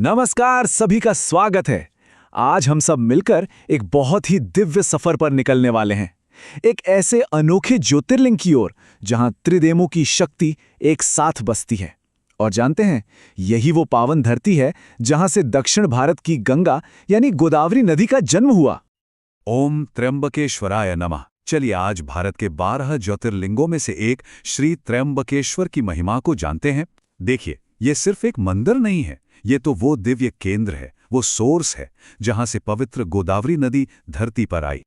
नमस्कार, सभी का स्वागत है। आज हम सब मिलकर एक बहुत ही दिव्य सफर पर निकलने वाले हैं। एक ऐसे अनोखे ज्योतिर्लिंग की ओर जहां त्रिदेवों की शक्ति एक साथ बसती है। और जानते हैं, यही वो पावन धरती है जहां से दक्षिण भारत की गंगा यानी गोदावरी नदी का जन्म हुआ। ओम त्र्यंबकेश्वराय नमः। चलिए आज भारत के 12 ज्योतिर्लिंगों में से एक श्री त्र्यंबकेश्वर की महिमा को जानते हैं। देखिए, ये सिर्फ एक मंदिर नहीं है, ये तो वो दिव्य केंद्र है, वो सोर्स है जहां से पवित्र गोदावरी नदी धरती पर आई।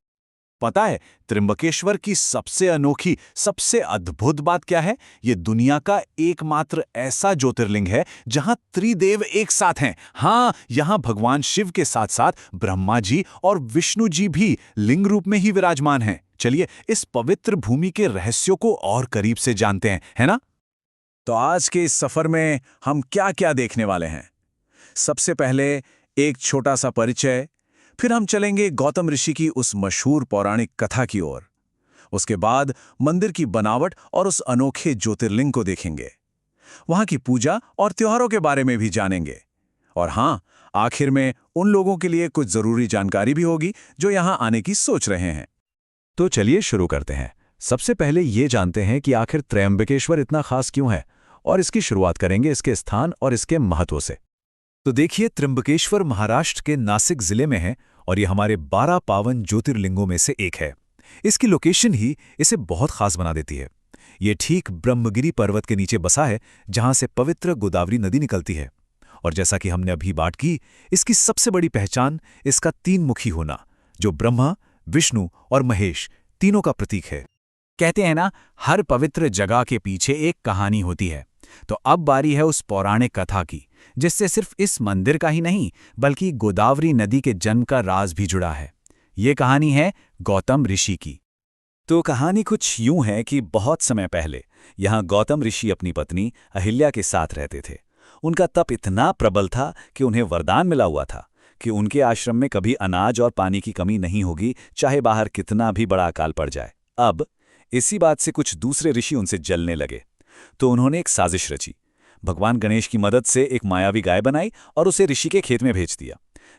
पता है त्र्यंबकेश्वर की सबसे अनोखी, सबसे अद्भुत बात क्या है? ये दुनिया का एकमात्र ऐसा ज्योतिर्लिंग है जहां त्रिदेव एक साथ हैं। हाँ, यहां भगवान शिव के साथ साथ ब्रह्मा जी और विष्णु जी भी लिंग रूप में ही विराजमान हैं। चलिए इस पवित्र भूमि के रहस्यों को और करीब से जानते हैं, है ना? तो आज के इस सफर में हम क्या-क्या देखने वाले हैं? सबसे पहले एक छोटा सा परिचय, फिर हम चलेंगे गौतम ऋषि की उस मशहूर पौराणिक कथा की ओर। उसके बाद मंदिर की बनावट और उस अनोखे ज्योतिर्लिंग को देखेंगे। वहां की पूजा और त्योहारों के बारे में भी जानेंगे। और हाँ, आखिर में उन लोगों के लिए कुछ जरूरी जानकारी भी होगी जो यहां आने की सोच रहे हैं। तो चलिए शुरू करते हैं। सबसे पहले ये जानते हैं कि आखिर त्र्यंबकेश्वर इतना खास क्यों है, और इसकी शुरुआत करेंगे इसके स्थान और इसके महत्व से। तो देखिए, त्र्यंबकेश्वर महाराष्ट्र के नासिक जिले में है और ये हमारे 12 पावन ज्योतिर्लिंगों में से एक है। इसकी लोकेशन ही इसे बहुत खास बना देती है। ये ठीक ब्रह्मगिरी पर्वत के नीचे बसा है, जहां से पवित्र गोदावरी नदी निकलती है। और जैसा कि हमने अभी बात की, इसकी सबसे बड़ी पहचान इसका 3 मुखी होना, जो ब्रह्मा, विष्णु और महेश तीनों का प्रतीक है। कहते हैं ना, हर पवित्र जगह के पीछे एक कहानी होती है। तो अब बारी है उस पौराणिक कथा की, जिससे सिर्फ इस मंदिर का ही नहीं बल्कि गोदावरी नदी के जन्म का राज भी जुड़ा है। ये कहानी है गौतम ऋषि की। तो कहानी कुछ यूं है कि बहुत समय पहले यहाँ गौतम ऋषि अपनी पत्नी अहिल्या के साथ रहते थे। उनका तप इतना प्रबल था कि उन्हें वरदान मिला हुआ था कि उनके आश्रम में कभी अनाज और पानी की कमी नहीं होगी, चाहे बाहर कितना भी बड़ा अकाल पड़ जाए। अब इसी बात से कुछ दूसरे ऋषि उनसे जलने लगे, तो उन्होंने एक साजिश रची। भगवान गणेश की मदद से एक मायावी गाय बनाई और उसे ऋषि के खेत में भेज दिया।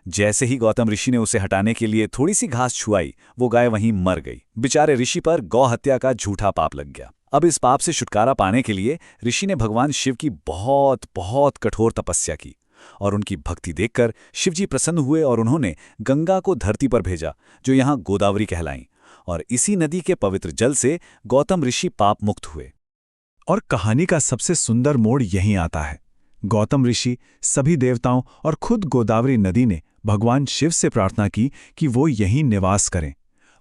जैसे ही गौतम ऋषि ने उसे हटाने के लिए थोड़ी सी घास छुआई, वो गाय वहीं मर गई। बेचारे ऋषि पर गौ हत्या का झूठा पाप लग गया। अब इस पाप से छुटकारा पाने के लिए ऋषि ने भगवान शिव की बहुत बहुत कठोर तपस्या की, और उनकी भक्ति देखकर शिवजी प्रसन्न हुए और उन्होंने गंगा को धरती पर भेजा, जो यहाँ गोदावरी कहलाई। और इसी नदी के पवित्र जल से गौतम ऋषि पाप मुक्त हुए। और कहानी का सबसे सुंदर मोड़ यहीं आता है। गौतम ऋषि, सभी देवताओं और खुद गोदावरी नदी ने भगवान शिव से प्रार्थना की कि वो यहीं निवास करें।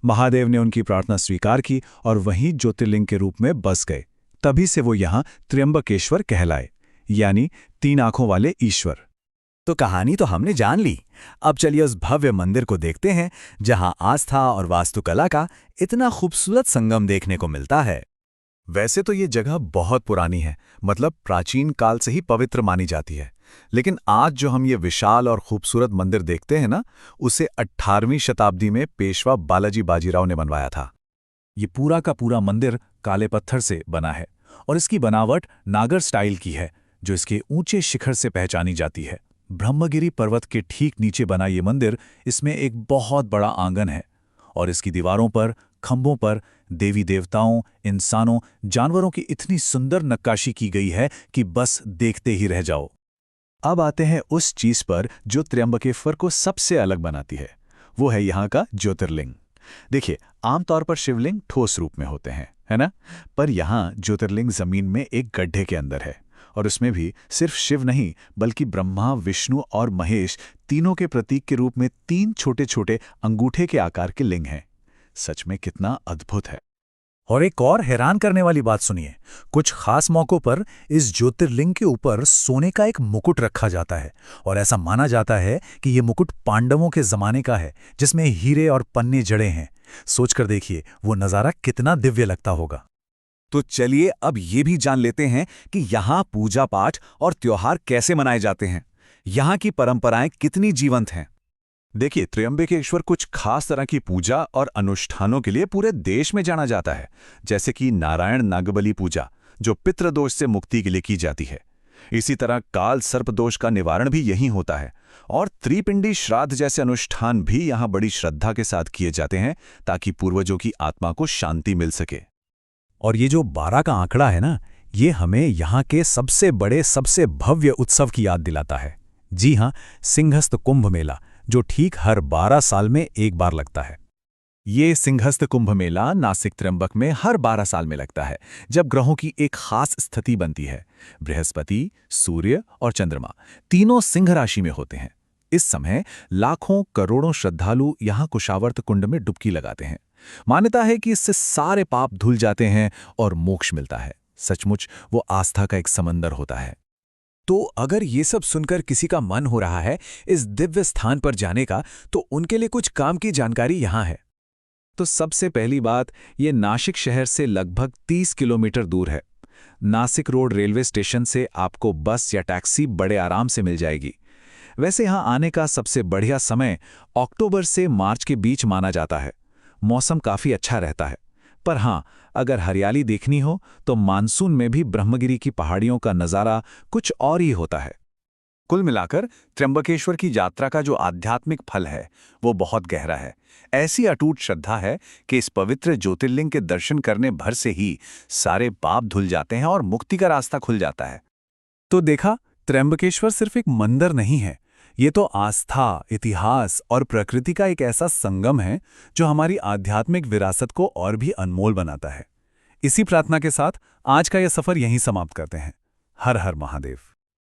महादेव ने उनकी प्रार्थना स्वीकार की और वहीं ज्योतिर्लिंग के रूप में बस गए। तभी से वो यहाँ त्र्यंबकेश्वर कहलाए, यानी 3 आंखों वाले ईश्वर। तो कहानी तो हमने जान ली। अब चलिए उस भव्य मंदिर को देखते हैं जहां आस्था और वास्तुकला का इतना खूबसूरत संगम देखने को मिलता है। वैसे तो ये जगह बहुत पुरानी है, मतलब प्राचीन काल से ही पवित्र मानी जाती है। लेकिन आज जो हम ये विशाल और खूबसूरत मंदिर देखते हैं ना, उसे 18वीं शताब्दी में पेशवा बालाजी बाजीराव ने बनवाया था। ये पूरा का पूरा मंदिर काले पत्थर से बना है और इसकी बनावट नागर स्टाइल की है, जो इसके ऊंचे शिखर से पहचानी जाती है। ब्रह्मगिरी पर्वत के ठीक नीचे बना ये मंदिर, इसमें एक बहुत बड़ा आंगन है और इसकी दीवारों पर, खंभों पर देवी देवताओं, इंसानों, जानवरों की इतनी सुंदर नक्काशी की गई है कि बस देखते ही रह जाओ। अब आते हैं उस चीज पर जो त्र्यंबकेश्वर को सबसे अलग बनाती है। वो है यहाँ का ज्योतिर्लिंग। देखिए, आमतौर पर शिवलिंग ठोस रूप में होते हैं, है ना? पर यहाँ ज्योतिर्लिंग जमीन में एक गड्ढे के अंदर है, और उसमें भी सिर्फ शिव नहीं बल्कि ब्रह्मा, विष्णु और महेश तीनों के प्रतीक के रूप में 3 छोटे-छोटे अंगूठे के आकार के लिंग हैं। सच में कितना अद्भुत है। और एक और हैरान करने वाली बात सुनिए, कुछ खास मौकों पर इस ज्योतिर्लिंग के ऊपर सोने का एक मुकुट रखा जाता है, और ऐसा माना जाता है कि ये मुकुट पांडवों के जमाने का है, जिसमें हीरे और पन्ने जड़े हैं। सोचकर देखिए, वो नज़ारा कितना दिव्य लगता होगा। तो चलिए अब ये भी जान लेते हैं कि यहाँ पूजा पाठ और त्योहार कैसे मनाए जाते हैं। यहाँ की परंपराएं कितनी जीवंत हैं। देखिए, त्र्यंबकेश्वर कुछ खास तरह की पूजा और अनुष्ठानों के लिए पूरे देश में जाना जाता है, जैसे कि नारायण नागबली पूजा, जो पितृदोष से मुक्ति के लिए की जाती है। इसी तरह काल सर्प दोष का निवारण भी यहीं होता है और त्रिपिंडी श्राद्ध जैसे अनुष्ठान भी यहाँ बड़ी श्रद्धा के साथ किए जाते हैं ताकि पूर्वजों की आत्मा को शांति मिल सके। और ये जो 12 का आंकड़ा है ना, ये हमें यहाँ के सबसे बड़े सबसे भव्य उत्सव की याद दिलाता है। जी हाँ, सिंहस्थ कुंभ मेला, जो ठीक हर 12 साल में एक बार लगता है। ये सिंहस्थ कुंभ मेला नासिक त्र्यंबक में हर 12 साल में लगता है, जब ग्रहों की एक खास स्थिति बनती है। बृहस्पति, सूर्य और चंद्रमा तीनों सिंह राशि में होते हैं। इस समय लाखों करोड़ों श्रद्धालु यहाँ कुशावर्त कुंड में डुबकी लगाते हैं। मान्यता है कि इससे सारे पाप धुल जाते हैं और मोक्ष मिलता है। सचमुच वो आस्था का एक समंदर होता है। तो अगर ये सब सुनकर किसी का मन हो रहा है इस दिव्य स्थान पर जाने का, तो उनके लिए कुछ काम की जानकारी यहाँ है। तो सबसे पहली बात, ये नासिक शहर से लगभग 30 किलोमीटर दूर है। नासिक रोड रेलवे स्टेशन से आपको बस या टैक्सी बड़े आराम से मिल जाएगी। वैसे यहाँ आने का सबसे बढ़िया समय अक्टूबर से मार्च के बीच माना जाता है। मौसम काफ़ी अच्छा रहता है। पर हाँ, अगर हरियाली देखनी हो तो मानसून में भी ब्रह्मगिरी की पहाड़ियों का नज़ारा कुछ और ही होता है। कुल मिलाकर त्र्यंबकेश्वर की यात्रा का जो आध्यात्मिक फल है वो बहुत गहरा है। ऐसी अटूट श्रद्धा है कि इस पवित्र ज्योतिर्लिंग के दर्शन करने भर से ही सारे पाप धुल जाते हैं और मुक्ति का रास्ता खुल जाता है। तो देखा, त्र्यंबकेश्वर सिर्फ एक मंदिर नहीं है, ये तो आस्था, इतिहास और प्रकृति का एक ऐसा संगम है जो हमारी आध्यात्मिक विरासत को और भी अनमोल बनाता है। इसी प्रार्थना के साथ आज का यह सफर यहीं समाप्त करते हैं। हर हर महादेव।